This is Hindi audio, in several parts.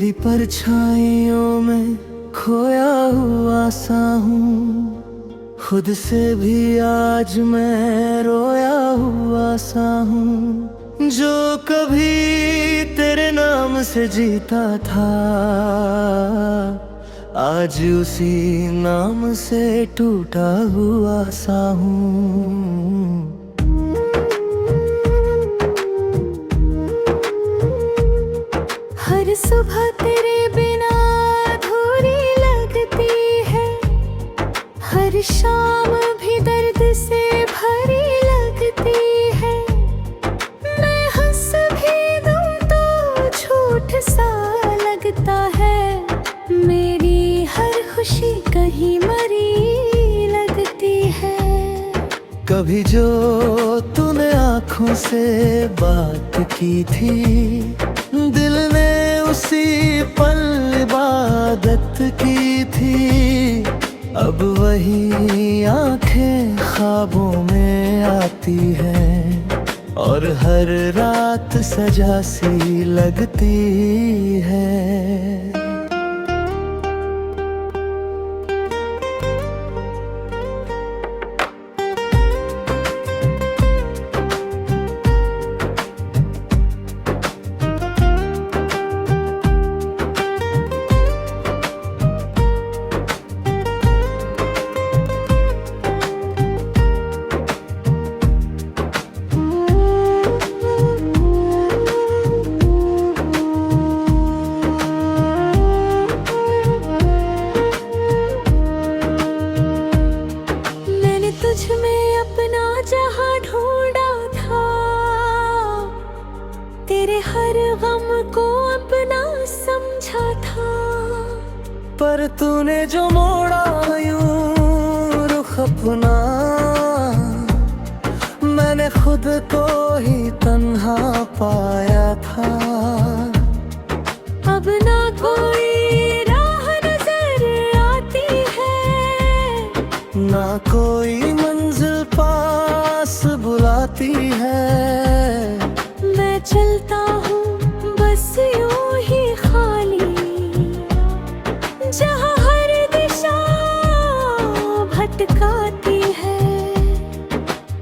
तेरी परछाइयों में खोया हुआ सा हूँ, खुद से भी आज मैं रोया हुआ सा हूँ। जो कभी तेरे नाम से जीता था, आज उसी नाम से टूटा हुआ सा हूँ। हर सुबह तेरे बिना अधूरी लगती है, हर शाम भी दर्द से भरी लगती है। मैं हंस भी दूं तो झूठ सा लगता है, मेरी हर खुशी कहीं मरी लगती है। कभी जो तूने आँखों से बात की थी, दिल ने उसी पल इबादत की थी। अब वही आंखें ख्वाबों में आती हैं और हर रात सजा सी लगती है। तुझ में अपना जहां ढूंढा था, तेरे हर गम को अपना समझा था। पर तूने जो मोड़ा यूं रुख अपना, मैंने खुद को ही तन्हा पाया था। अब ना कोई राह नजर आती है, ना कोई मंजिल पास बुलाती है। मैं चलता हूँ बस यूं ही खाली, जहाँ हर दिशा भटकाती है।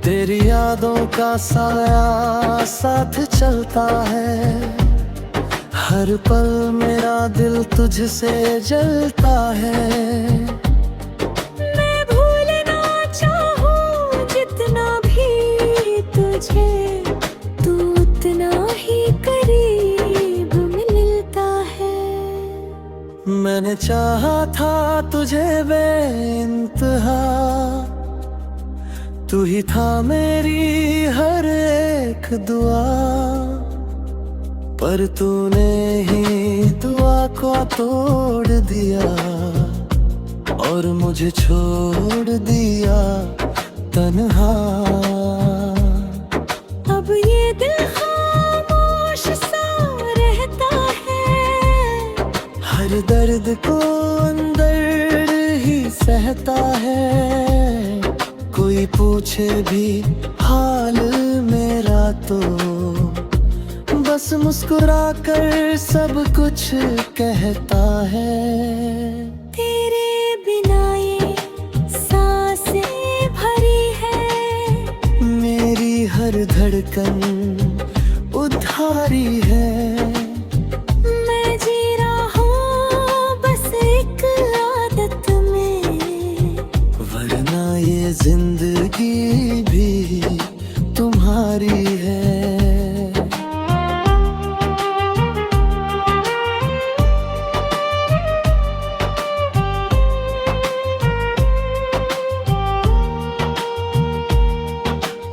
तेरी यादों का साया साथ चलता है, हर पल मेरा दिल तुझसे जलता है। मैं भूलना चाहूँ जितना भी तुझे, तू उतना ही करीब मिलता है। मैंने चाहा था तुझे बेइंतहा, तू ही था मेरी हर एक दुआ। पर तूने ही दुआ को तोड़ दिया और मुझे छोड़ दिया तन्हा। अब ये दिल खामोश सा रहता है, हर दर्द को अंदर ही सहता है। कोई पूछे भी हाल मेरा तो बस मुस्कुरा कर सब कुछ कहता है। तेरे बिना ये सांसें भरी है, मेरी हर धड़कन उधारी है। मैं जी रहा हूँ बस एक आदत में, वरना ये जिंदगी भी तुम्हारी है।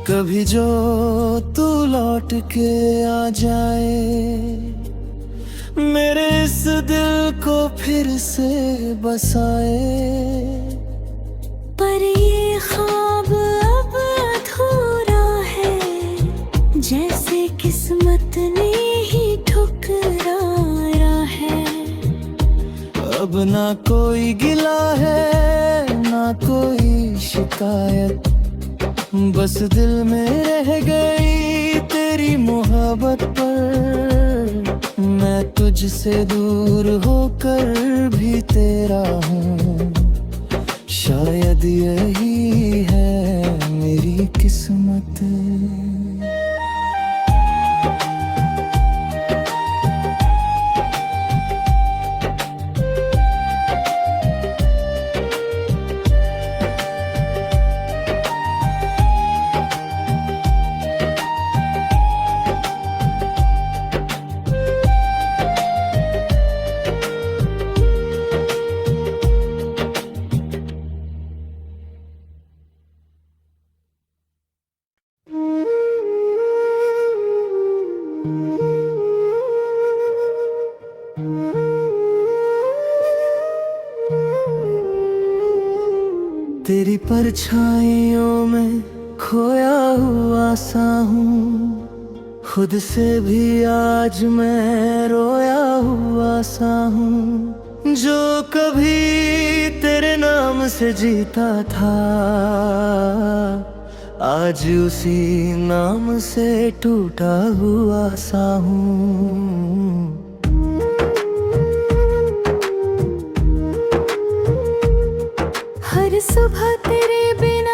कभी जो तू लौट के आ जाए, मेरे इस दिल को फिर से बसाए। पर ये ख्वाब अब अधूरा है, जैसे किस्मत ने ही ठुकराया है। अब ना कोई गिला है ना कोई शिकायत, बस दिल में रह गई तेरी मोहब्बत पर मैं तुझसे दूर होकर भी तेरा हूँ, शायद यही है मेरी किस्मत। तेरी परछाइयों में खोया हुआ सा हूँ, खुद से भी आज मैं रोया हुआ सा हूँ। जो कभी तेरे नाम से जीता था, आज उसी नाम से टूटा हुआ सा हूँ। हर सुबह तेरे बिना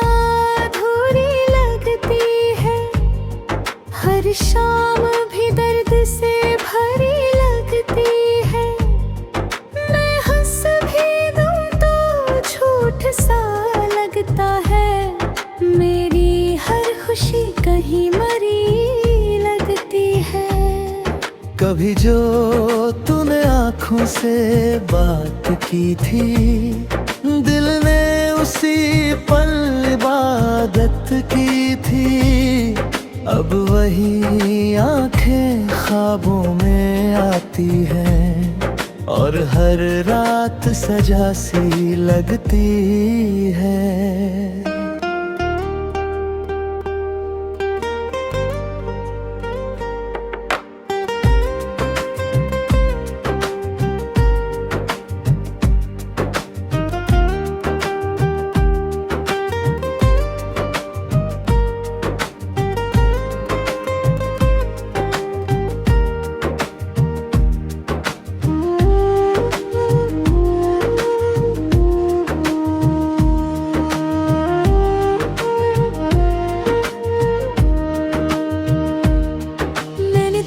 अधूरी लगती है, हर शाम भी दर्द से भरी लगती है। मैं हंस भी दूं तो झूठ सा लगता है, मेरी हर खुशी कहीं मरी लगती है। कभी जो तूने आँखों से बात की थी, दिल ने उसी पल इबादत की थी। अब वही आंखें ख्वाबों में आती हैं, और हर रात सजा सी लगती है।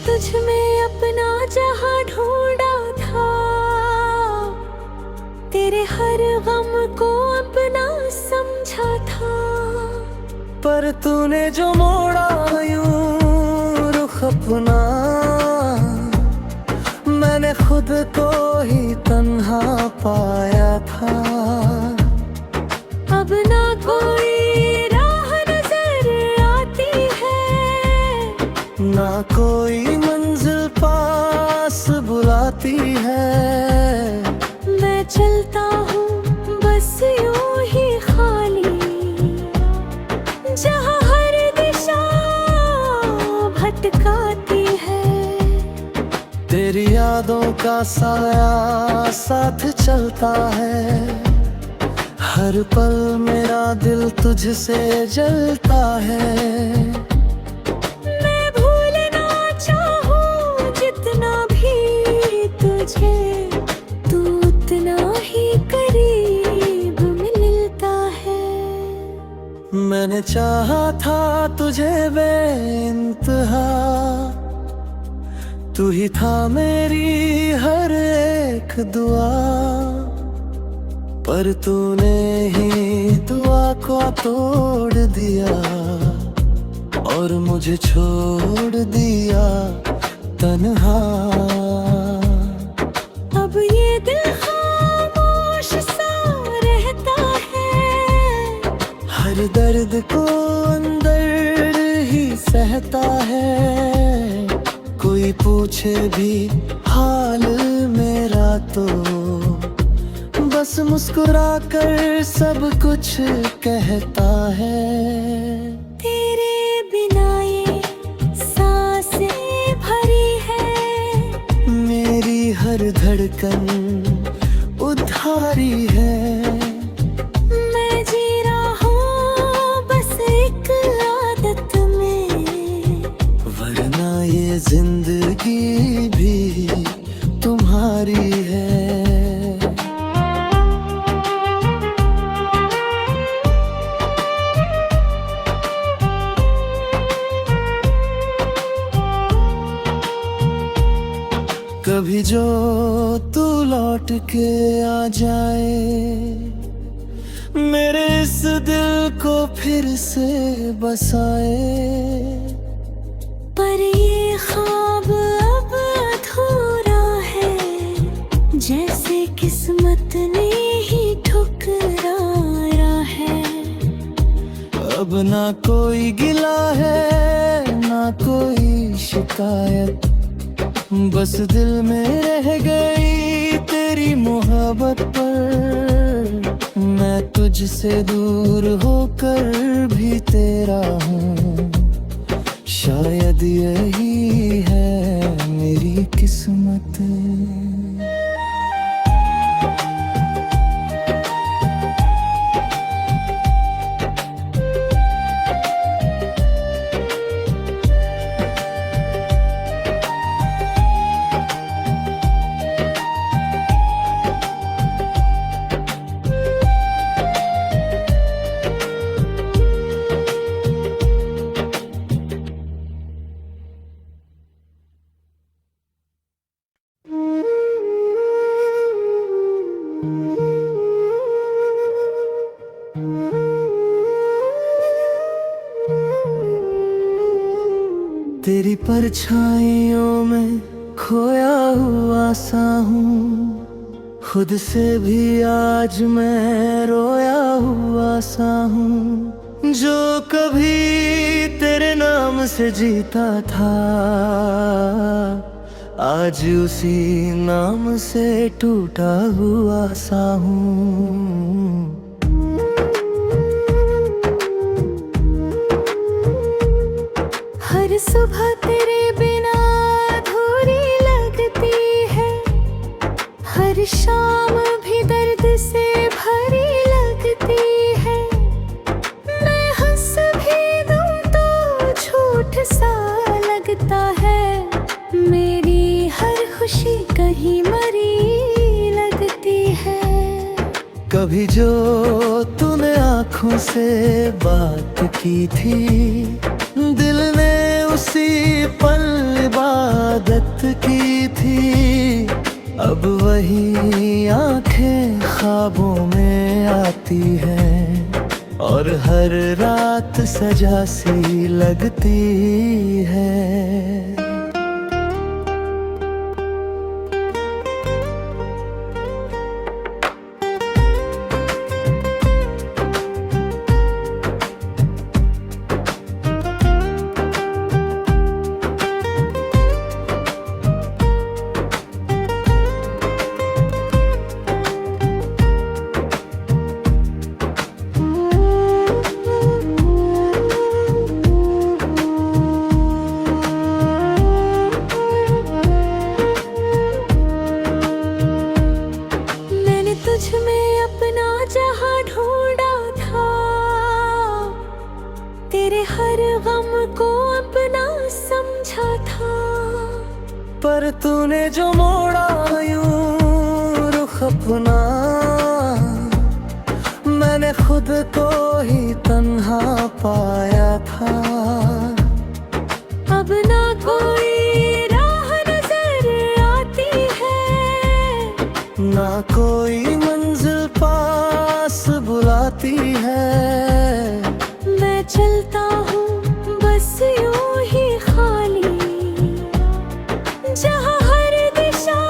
तुझ में अपना जहां ढूंढा था, तेरे हर गम को अपना समझा था। पर तूने जो मोड़ा यूं रुख अपना, मैंने खुद को ही तन्हा पाया था। अब ना कोई राह नजर आती है, ना कोई मंजिल पास बुलाती है। मैं चलता हूँ बस यूं ही खाली, जहाँ हर दिशा भटकाती है। तेरी यादों का साया साथ चलता है, हर पल मेरा दिल तुझसे जलता है। मैं भूलना चाहूँ जितना भी तुझे, तू उतना ही करीब मिलता है। मैंने चाहा था तुझे बेइंतहा, तू ही था मेरी हर एक दुआ। पर तूने ही दुआ को तोड़ दिया, और मुझे छोड़ दिया तन्हा। अब ये दिल खामोश सा रहता है, हर दर्द को अंदर ही सहता है। कोई पूछे भी हाल मेरा तो बस मुस्कुरा कर सब कुछ कहता है। तेरे बिना ये सांसें भरी है, मेरी हर धड़कन उधारी है। मैं जी रहा हूँ बस एक आदत में, वरना ये जिंदगी भी कभी जो तू लौट के आ जाए, मेरे इस दिल को फिर से बसाए। पर ये ख्वाब अब अधूरा है, जैसे किस्मत ने ही ठुकराया है। अब ना कोई गिला है ना कोई शिकायत, बस दिल में रह गई तेरी मोहब्बत पर। मैं तुझसे दूर होकर भी तेरा हूँ, शायद यही है मेरी किस्मत। तेरी परछाइयों में खोया हुआ सा हूँ, खुद से भी आज मैं रोया हुआ सा हूँ। जो कभी तेरे नाम से जीता था, आज उसी नाम से टूटा हुआ सा हूँ। हर सुबह तेरे बिना अधूरी लगती है, हर शाम भी दर्द से भरी लगती है। मैं हंस भी दूं तो झूठ सा लगता है, मेरी हर खुशी कहीं मरी लगती है। कभी जो तूने आँखों से बात की थी, दिल ने उसी पल इबादत की थी। अब वही आंखें ख्वाबों में आती हैं, और हर रात सजा सी लगती है। तुझ में अपना जहां ढूंढा था, तेरे हर गम को अपना समझा था। पर तूने जो मोड़ा यूं रुख अपना, मैंने खुद को ही तन्हा पाया था। अब ना कोई राह नजर आती है, ना कोई मंजिल पास बुलाती है। मैं चलता हूँ बस यूं ही खाली, जहाँ हर दिशा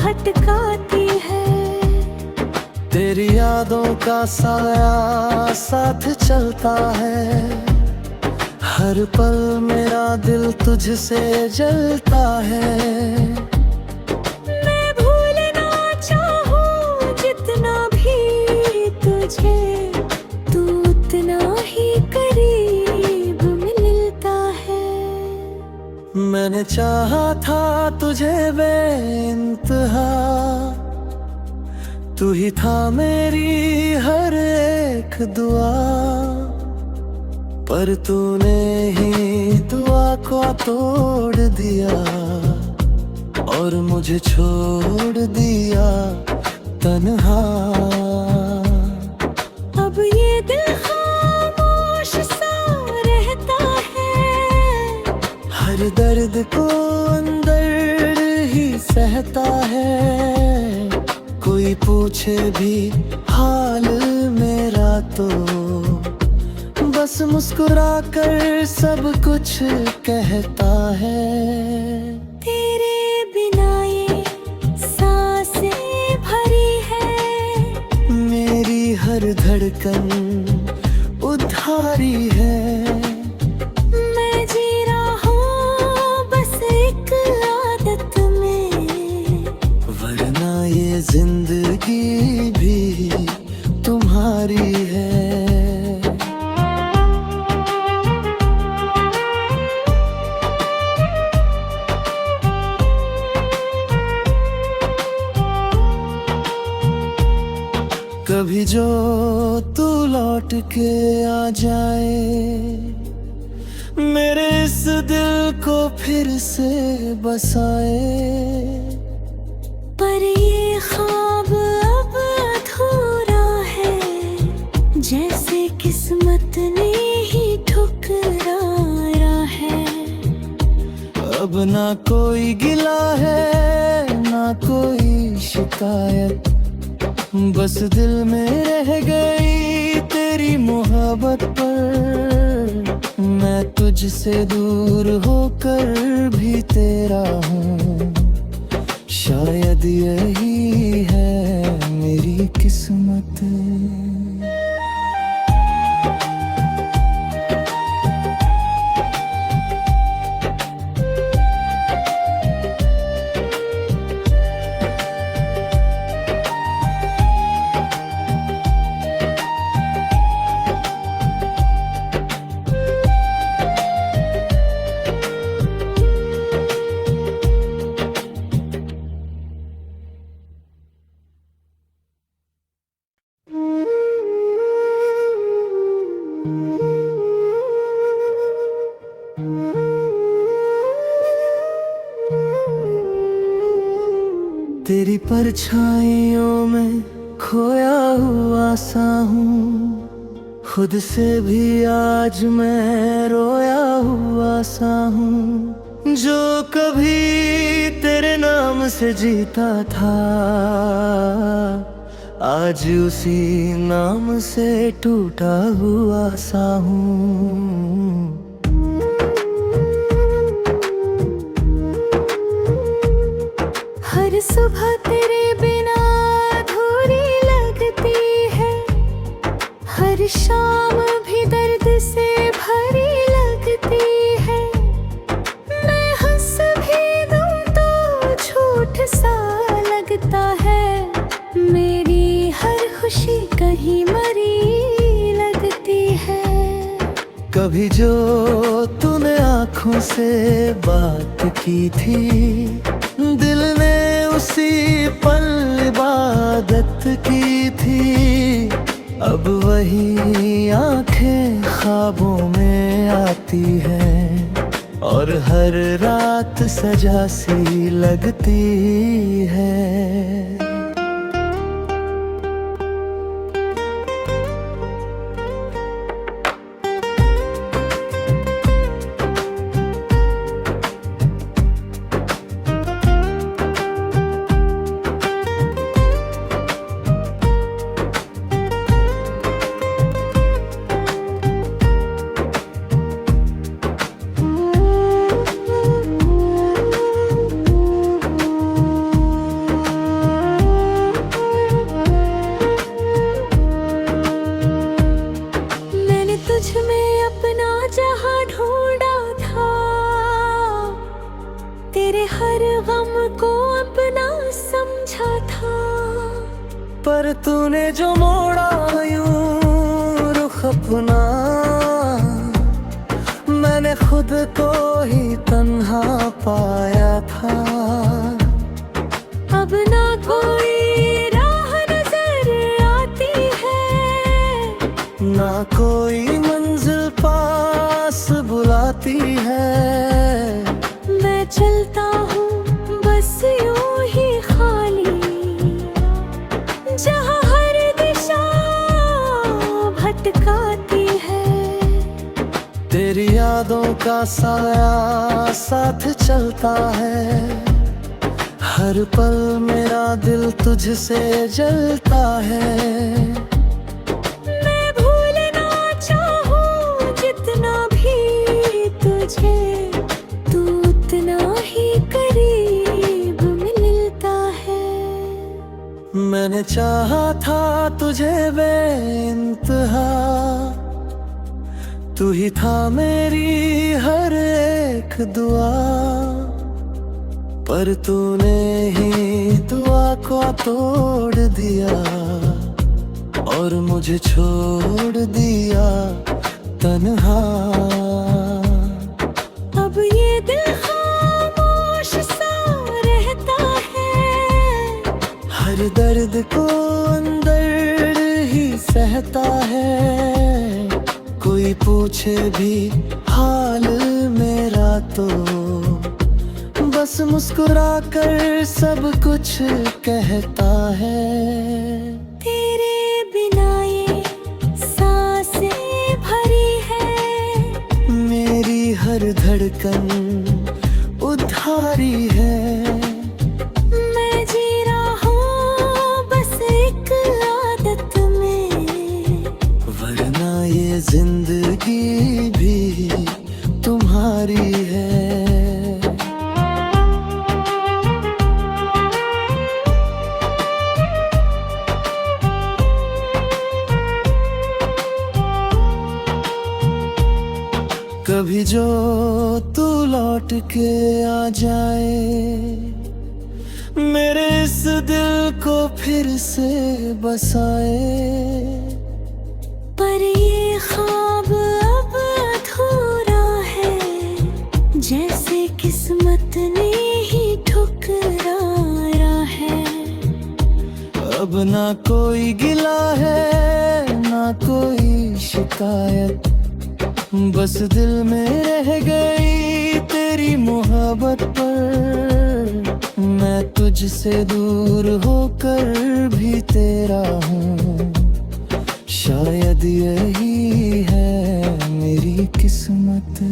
भटकाती है। तेरी यादों का साया साथ चलता है, हर पल मेरा दिल तुझसे जलता है। मैं भूलना चाहूँ जितना भी तुझे, तू उतना ही करीब मिलता है। मैंने चाहा था तुझे बेइंतहा, तू ही था मेरी हर एक दुआ। पर तूने ही दुआ को तोड़ दिया, और मुझे छोड़ दिया तन्हा। अब ये दिल खामोश सा रहता है, हर दर्द को अंदर रहता है। कोई पूछे भी हाल मेरा तो बस मुस्कुरा कर सब कुछ कहता है। तेरे बिना ये सांसें भरी है, मेरी हर धड़कन उधारी है। मैं जी रहा हूँ बस एक आदत में, वरना ये जिंदगी भी तुम्हारी है। कभी जो तू लौट के आ जाए, मेरे इस दिल को फिर से बसाए। पर ये ख्वाब अब अधूरा है, जैसे किस्मत ने ही ठुकराया है। अब ना कोई गिला है ना कोई शिकायत, बस दिल में रह गई तेरी मोहब्बत पर। मैं तुझसे दूर होकर भी तेरा हूँ, शायद यही है मेरी किस्मत। तेरी परछाइयों में खोया हुआ सा हूँ, खुद से भी आज मैं रोया हुआ सा हूँ। जो कभी तेरे नाम से जीता था, आज उसी नाम से टूटा हुआ सा हूँ। हर सुबह तेरे बिना अधूरी लगती है, हर शाम भी दर्द से भरी लगती है। मैं हंस भी दूं तो झूठ सा लगता है, मेरी हर खुशी कहीं मरी लगती है। कभी जो तूने आँखों से बात की थी, दिल ने उसी पल इबादत की थी। अब वही आंखें ख्वाबों में आती हैं, और हर रात सजा सी लगती है। तेरे हर गम को अपना समझा था, पर तूने जो मोड़ा यूं रुख अपना, मैंने खुद को ही तन्हा पाया था। अब ना कोई राह नजर आती है, ना कोई मंजिल पास बुलाती है। मैं चलता हूँ बस यूं ही खाली, जहाँ हर दिशा भटकाती है। तेरी यादों का साया साथ चलता है, हर पल मेरा दिल तुझसे जलता है। मैं भूलना चाहूं जितना भी तुझे, तू उतना ही करीब मिलता है। मैंने चाहा था तुझे बेइंतहा, तू ही था मेरी हर एक दुआ, पर तूने ही दुआ को तोड़ दिया और मुझे छोड़ दिया तन्हा। अब ये दिल खामोश सा रहता है, हर दर्द को अंदर ही सहता है। कोई पूछे भी हाल मेरा तो बस मुस्कुरा कर सब कुछ कहता है। तेरे बिना ये सांसें भरी है, मेरी हर धड़कन उधारी है। मैं जी रहा हूँ बस एक आदत में, वरना ये जिंदगी भी तुम्हारी है। कभी जो तू लौट के आ जाए, मेरे इस दिल को फिर से बसाए। पर ये ख्वाब अब अधूरा है, जैसे किस्मत ने ही ठुकराया है। अब ना कोई गिला है ना कोई शिकायत, बस दिल में रह गई तेरी मोहब्बत पर। मैं तुझसे दूर होकर भी तेरा हूँ, शायद यही है मेरी किस्मत।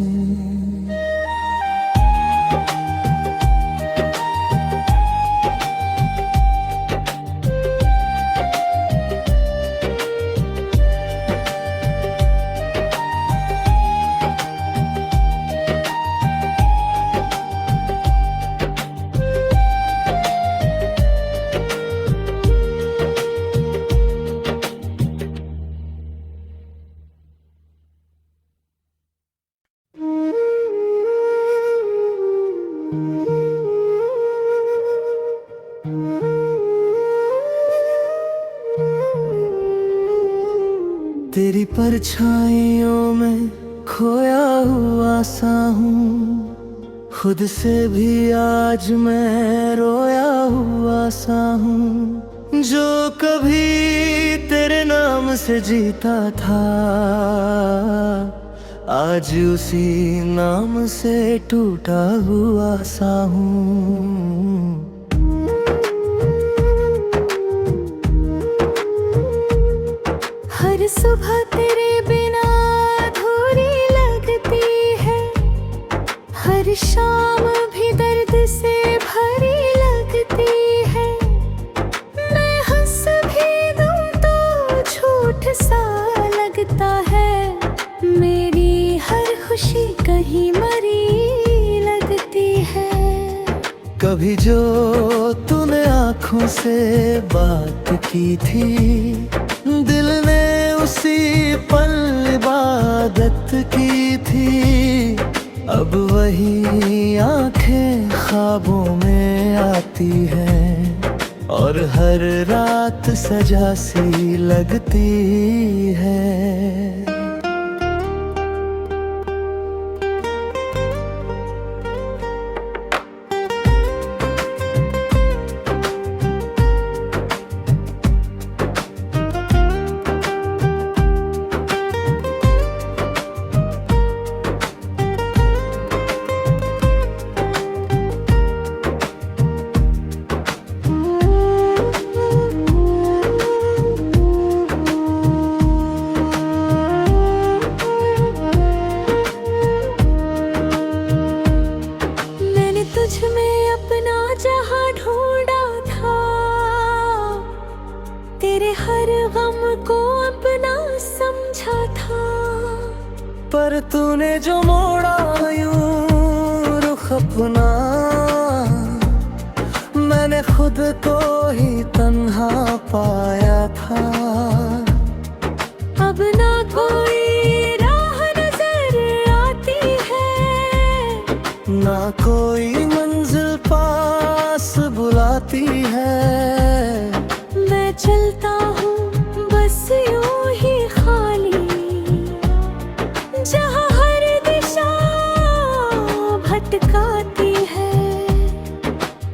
तेरी परछाइयों में खोया हुआ सा हूँ, खुद से भी आज मैं रोया हुआ सा हूँ। जो कभी तेरे नाम से जीता था, आज उसी नाम से टूटा हुआ सा हूँ। हर सुबह तेरे बिना अधूरी लगती है, हर शाम भी दर्द से भरी लगती है। मैं हंस भी दूं तो झूठ सा लगता है, मेरी हर खुशी कहीं मरी लगती है। कभी जो तूने आँखों से बात की थी, दिल ने उसी पल इबादत की थी। अब वही आंखें ख्वाबों में आती हैं और हर रात सजा सी लगती है। गम को अपना समझा था। पर तूने जो मोड़ा यूं रुख अपना, मैंने खुद को ही तन्हा पाया था। अब ना कोई राह नजर आती है, ना कोई मंजिल पास बुलाती है। मैं चलता हूँ बस यूं ही खाली, जहाँ हर दिशा भटकाती है।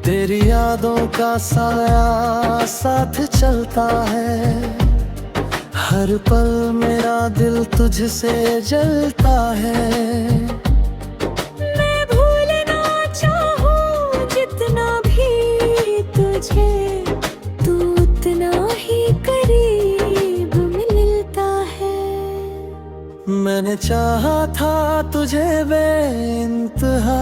तेरी यादों का साया साथ चलता है, हर पल मेरा दिल तुझसे जलता है। मैं भूलना चाहूँ जितना भी तुझे, तू उतना ही करीब मिलता है। मैंने चाहा था तुझे बेइंतहा,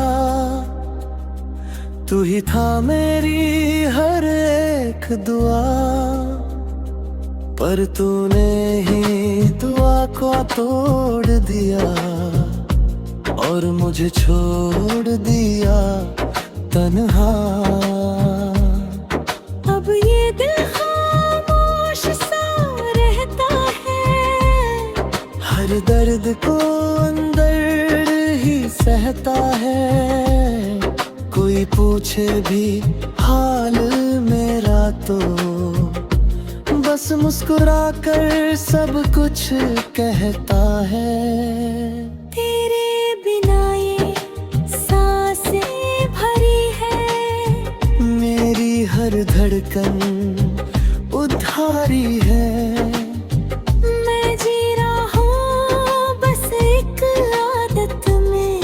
तू ही था मेरी हर एक दुआ। पर तूने ही दुआ को तोड़ दिया और मुझे छोड़ दिया तन्हा। अब ये दिल खामोश सा रहता है, हर दर्द को अंदर ही सहता है। कोई पूछे भी हाल मेरा तो बस मुस्कुरा कर सब कुछ कहता है। तेरे बिना ये सांसें भरी है, मेरी हर धड़कन उधारी है। मैं जी रहा हूँ बस एक आदत में,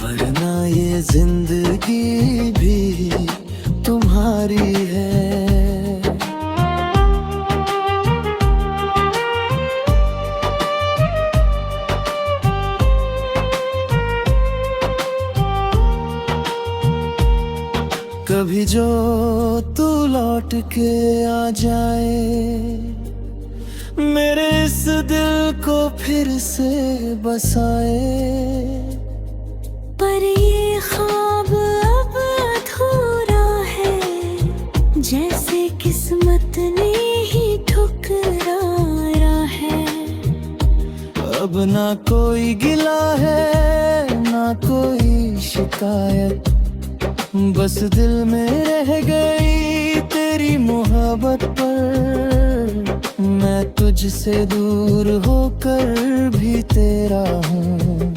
वरना ये जिंदगी भी तुम्हारी है। कभी जो तू लौट के आ जाए, मेरे इस दिल को फिर से बसाए। पर ये ख्वाब अब अधूरा है, जैसे किस्मत ने ही ठुकराया है। अब ना कोई गिला है ना कोई शिकायत, बस दिल में रह गई तेरी मोहब्बत पर। मैं तुझसे दूर होकर भी तेरा हूँ,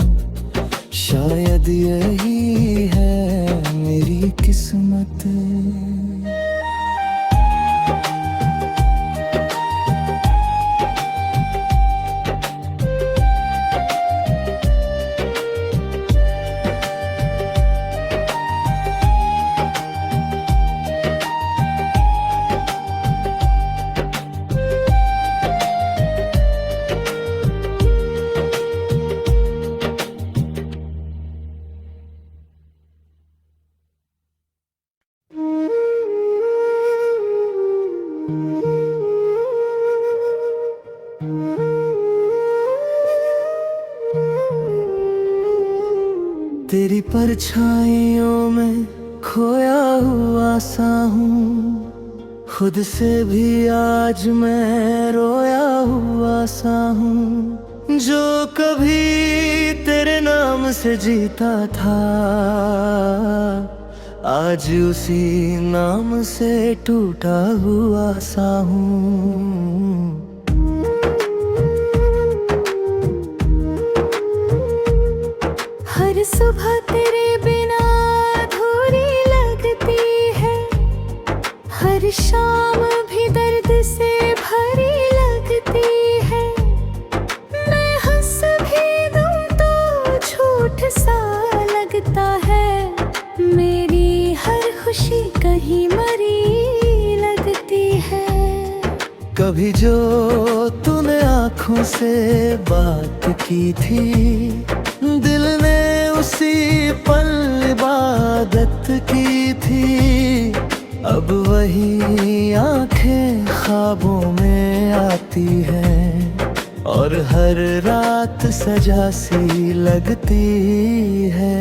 शायद यही है मेरी किस्मत। तेरी परछाइयों में खोया हुआ सा हूँ, खुद से भी आज मैं रोया हुआ सा हूँ। जो कभी तेरे नाम से जीता था, आज उसी नाम से टूटा हुआ सा हूँ। हर सुबह तेरे बिना अधूरी लगती है, हर शाम भी दर्द से भरी लगती है। मैं हंस भी दूं तो झूठ सा लगता है, मेरी हर खुशी कहीं मरी लगती है। कभी जो तूने आँखों से बात की थी, दिल ने उसी पल इबादत की थी। अब वही आंखें ख्वाबों में आती हैं और हर रात सजा सी लगती है।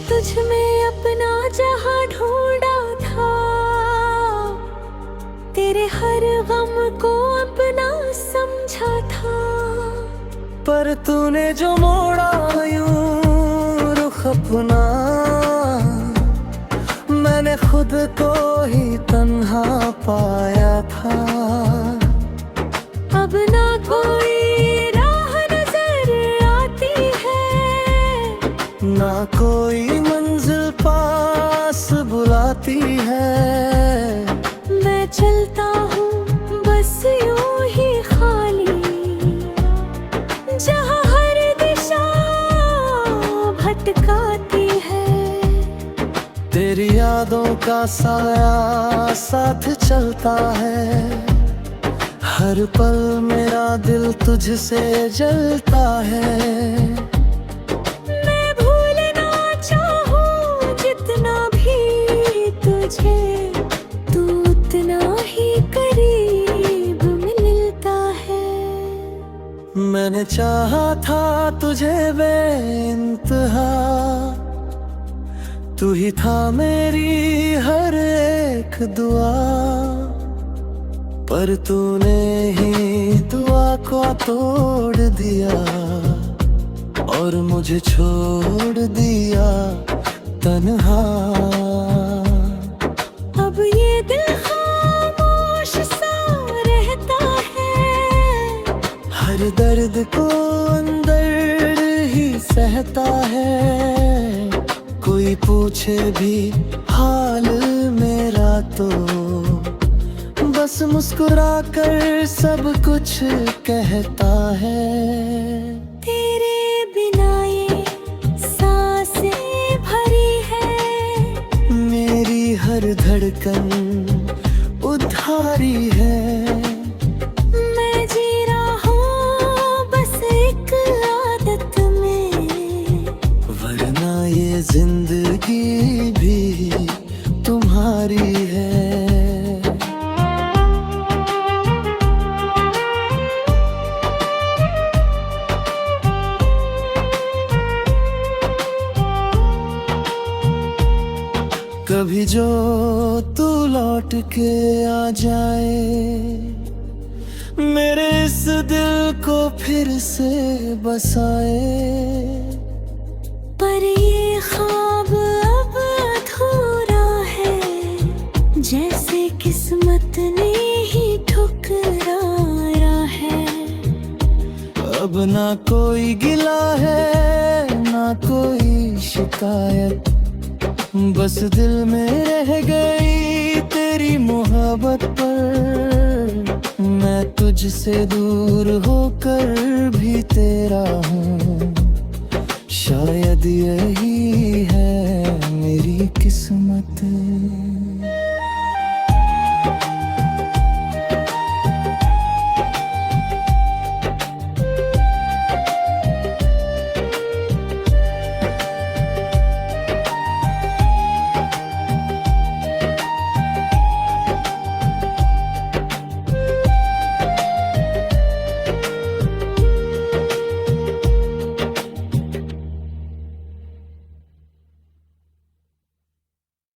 तुझ में अपना जहां ढूंढा था, तेरे हर गम को अपना समझा था। पर तूने जो मोड़ा यूं रुख अपना, मैंने खुद को ही तन्हा पाया था। अब ना कोई राह नजर आती है, ना कोई मंजिल पास बुलाती है। मैं चलता हूँ बस यूं ही खाली, जहाँ हर दिशा भटकाती है। तेरी यादों का साया साथ चलता है, हर पल मेरा दिल तुझसे जलता है। तू उतना ही करीब मिलता है। मैंने चाहा था तुझे बेइंतहा, तू ही था मेरी हर एक दुआ। पर तूने ही दुआ को तोड़ दिया और मुझे छोड़ दिया तन्हा। अब ये दिल खामोश सा रहता है, हर दर्द को अंदर ही सहता है। कोई पूछे भी हाल मेरा तो बस मुस्कुरा कर सब कुछ कहता है। तेरे बिना ये सांसें भरी है, मेरी हर धड़कन उधारी है। मैं जी रहा हूँ बस एक आदत में, वरना ये जिंदगी भी तुम्हारी है। कभी जो तू लौट के आ जाए, मेरे इस दिल को फिर से बसाए। पर ये ख्वाब अब अधूरा है, जैसे किस्मत ने ही ठुकराया है। अब ना कोई गिला है ना कोई शिकायत, बस दिल में रह गई तेरी मोहब्बत पर। मैं तुझसे दूर होकर भी तेरा हूँ, शायद यही है मेरी किस्मत।